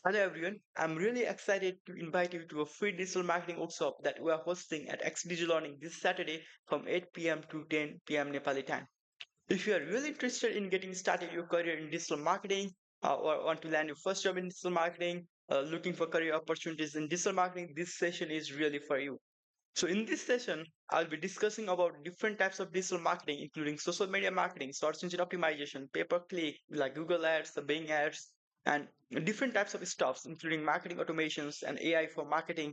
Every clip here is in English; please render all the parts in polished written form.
Hello everyone, I'm really excited to invite you to a free digital marketing workshop that we are hosting at XDezo Learning this Saturday from 8 p.m. to 10 p.m. Nepali time. If you are really interested in getting started your career in digital marketing or want to land your first job in digital marketing, looking for career opportunities in digital marketing, this session is really for you. So in this session, I'll be discussing about different types of digital marketing, including social media marketing, search engine optimization, pay-per-click, like Google Ads, the Bing Ads, and different types of stuffs, including marketing automations and AI for marketing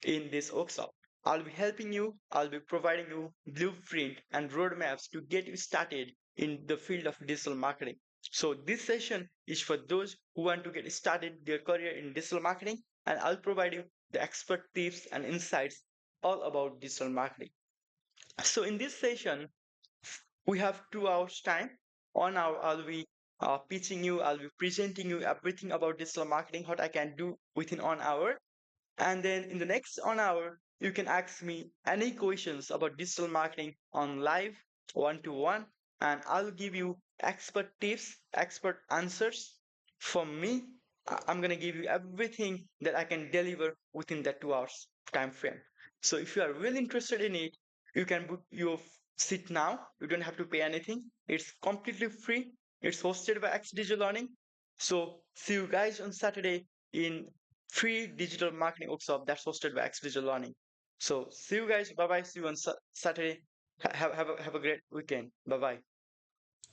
in this workshop. I'll be helping you, I'll be providing you blueprint and roadmaps to get you started in the field of digital marketing. So this session is for those who want to get started their career in digital marketing, and I'll provide you the expert tips and insights all about digital marketing. So in this session, we have 2 hours time. On hour, I'll be pitching you, I'll be presenting you everything about digital marketing, what I can do within 1 hour. And then in the next 1 hour, you can ask me any questions about digital marketing on live, one to one, and I'll give you expert tips, expert answers from me. I'm gonna give you everything that I can deliver within that 2 hours time frame. So if you are really interested in it, you can book your seat now. You don't have to pay anything. It's completely free. It's hosted by XDezo Learning. So see you guys on Saturday in free digital marketing workshop that's hosted by XDezo Learning. So see you guys. Bye bye. See you on Saturday. Have a great weekend. Bye bye.